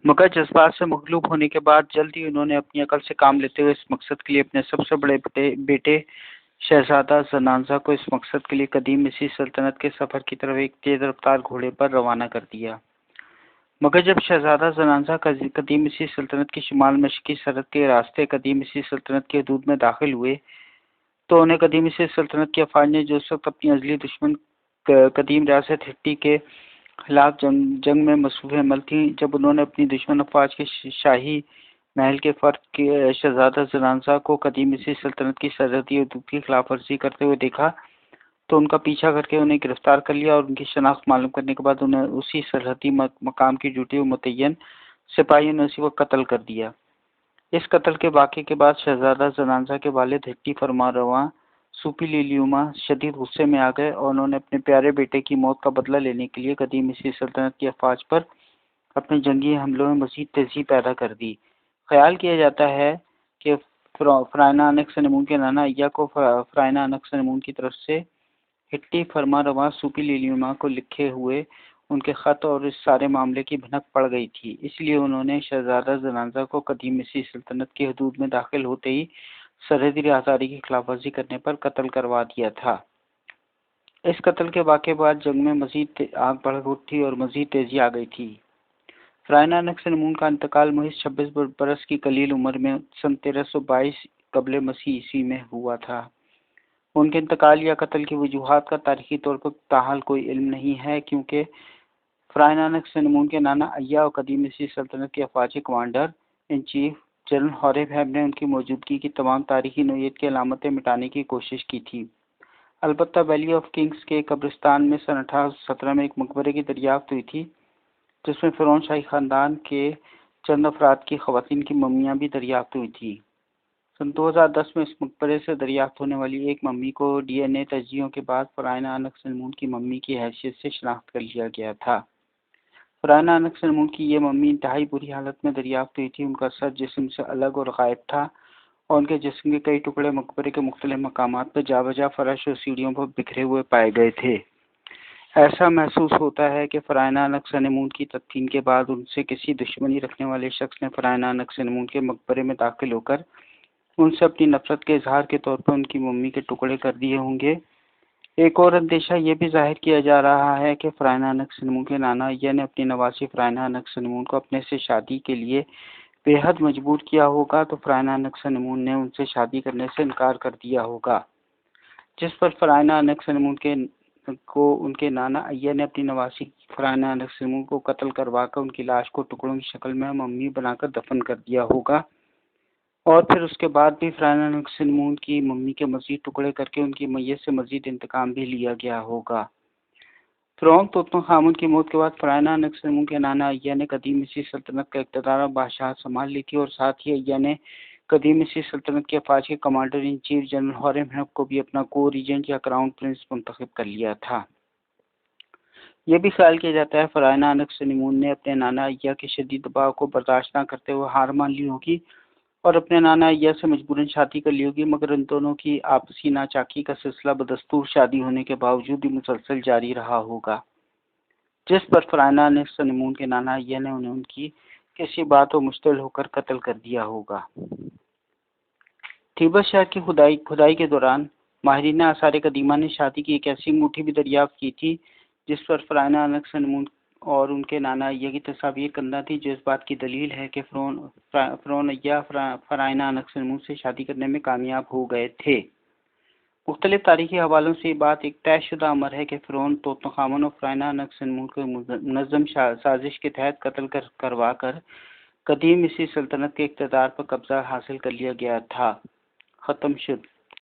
مگر جذبات سے مغلوب ہونے کے بعد جلد ہی انہوں نے اپنی عقل سے کام لیتے ہوئے اس مقصد کے لیے اپنے سب سے بڑے بیٹے شہزادہ زنانزا کو اس مقصد کے لیے قدیم مصری سلطنت کے سفر کی طرف ایک تیز رفتار گھوڑے پر روانہ کر دیا۔ مگر جب شہزادہ زنانزا قدیم مصری سلطنت کی شمال مشرقی سرحد کے راستے قدیم مصری سلطنت کی حدود میں داخل ہوئے تو انہیں قدیم مصری سلطنت کی افواج نے جو اس وقت اپنی ازلی دشمن قدیم ریاست ہٹی کے خلاف جنگ میں مصروف عمل تھی، جب انہوں نے اپنی دشمن افواج کے شاہی محل کے فرد کے شہزادہ زنانزا کو قدیم مصری سلطنت کی سرحدی حدود کی خلاف ورزی کرتے ہوئے دیکھا تو ان کا پیچھا کر کے انہیں گرفتار کر لیا، اور ان کی شناخت معلوم کرنے کے بعد انہیں اسی سرحدی مقام کی ڈیوٹی متعین سپاہیوں نے اسی وقت قتل کر دیا۔ اس قتل کے واقعے کے بعد شہزادہ زنانزا کے والد ہٹی فرمانرواں سوپی لیلیوما شدید غصے میں آ گئے، اور انہوں نے اپنے پیارے بیٹے کی موت کا بدلہ لینے کے لیے قدیم مصری سلطنت کی افواج پر اپنے جنگی حملوں میں مزید تیزی پیدا کر دی۔ خیال کیا جاتا ہے کہ فرائنا انکسنمون کے نانا ایا کو فرائنا انکسنمون کی طرف سے ہٹی فرمانرواں سوپی لیلیوما کو لکھے ہوئے ان کے خط اور اس سارے معاملے کی بھنک پڑ گئی تھی، اس لیے انہوں نے شہزادہ زنانزا کو قدیم مصری سلطنت کی حدود میں داخل ہوتے ہی سرحدی راہداری کی خلاف ورزی کرنے پر قتل کروا دیا تھا۔ اس قتل کے واقعے بعد جنگ میں مزید آگ بھڑک اٹھی اور مزید تیزی آ گئی تھی۔ فرائنا انکسنمون کا انتقال محض 26 برس کی قلیل عمر میں سن 1322 قبل مسیح عیسوی میں ہوا تھا۔ ان کے انتقال یا قتل کی وجوہات کا تاریخی طور پر تاحال کوئی علم نہیں ہے، کیونکہ فرائنا انکسنمون کے نانا ایا اور قدیم مصری سلطنت کے افواجی کمانڈر ان چیف جنرل ہورہیب نے ان کی موجودگی کی تمام تاریخی نوعیت کی علامتیں مٹانے کی کوشش کی تھی۔ البتہ ویلی آف کنگز کے قبرستان میں سن 1817 میں ایک مقبرے کی دریافت ہوئی تھی، جس میں فرعون شاہی خاندان کے چند افراد کی خواتین کی ممیاں بھی دریافت ہوئی تھی۔ سن 2010 میں اس مقبرے سے دریافت ہونے والی ایک ممی کو ڈی این اے تجزیوں کے بعد فرائنا انکسنمون کی ممی کی حیثیت سے شناخت کر لیا گیا تھا۔ فرائنا انکسنمون کی یہ ممی انتہائی بری حالت میں دریافت ہوئی تھی، ان کا سر جسم سے الگ اور غائب تھا، اور ان کے جسم کے کئی ٹکڑے مقبرے کے مختلف مقامات پر جا بجا فرش اور سیڑھیوں پر بکھرے ہوئے پائے گئے تھے۔ ایسا محسوس ہوتا ہے کہ فرائنا انکسنمون کی تدفین کے بعد ان سے کسی دشمنی رکھنے والے شخص نے فرائنا انکسنمون کے مقبرے میں داخل ہو کر ان سے اپنی نفرت کے اظہار کے طور پر ان کی ممی کے ٹکڑے کر دیے ہوں گے۔ ایک اور اندیشہ یہ بھی ظاہر کیا جا رہا ہے کہ فرائنا انکسنمون کے نانا ایا نے اپنی نواسی فرائنا انکسنمون کو اپنے سے شادی کے لیے بے حد مجبور کیا ہوگا، تو فرائنا انکسنمون نے ان سے شادی کرنے سے انکار کر دیا ہوگا، جس پر فرائنا انکسنمون کو ان کے نانا ایا نے اپنی نواسی فرائنا انکسنمون کو قتل کروا کر ان کی لاش کو ٹکڑوں کی شکل میں ممی بنا کر دفن کر دیا ہوگا، اور پھر اس کے بعد بھی فرائنا انکسنمون کی ممی کے مزید ٹکڑے کر کے ان کی میت سے مزید انتقام بھی لیا گیا ہوگا۔ فرعون توتنخامن کی موت کے بعد فرائنا انکسنمون کے نانا ایا نے قدیم مصری سلطنت کا اقتدار اور بادشاہت سنبھال لی تھی، اور ساتھ ہی ایا نے قدیم مصری سلطنت کی افواج کے کمانڈر ان چیف جنرل ہورہیب کو بھی اپنا کو ریجنٹ یا کراؤن پرنس منتخب کر لیا تھا۔ یہ بھی خیال کیا جاتا ہے فرائنا انکسنمون نے اپنے نانا ایا کے شدید دباؤ کو برداشت نہ کرتے ہوئے ہار مان لی ہوگی اور اپنے نانا ایا سے مجبوراً شادی کر لی ہوگی، مگر ان دونوں کی آپسی ناچاکی کا سلسلہ بدستور شادی ہونے کے باوجود بھی مسلسل جاری رہا ہوگا، جس پر فرائنا انکسنمون کے نانا ایا نے انہیں ان کی کسی بات و مشتعل ہو کر قتل کر دیا ہوگا۔ تھیبس شہر کی کھدائی کے دوران ماہرین آثار قدیمہ نے شادی کی ایک ایسی انگوٹھی بھی دریافت کی تھی جس پر فرائنا انکسنمون اور ان کے نانا ایا کی تصاویر کندہ تھی، جو اس بات کی دلیل ہے کہ فرعون ایا فرائنا انکسنمون سے شادی کرنے میں کامیاب ہو گئے تھے۔ مختلف تاریخی حوالوں سے یہ بات ایک طے شدہ امر ہے کہ فرعون توتنخامن اور فرائنا انکسنمون کو منظم سازش کے تحت قتل کروا کر قدیم مصری سلطنت کے اقتدار پر قبضہ حاصل کر لیا گیا تھا۔ ختم شد۔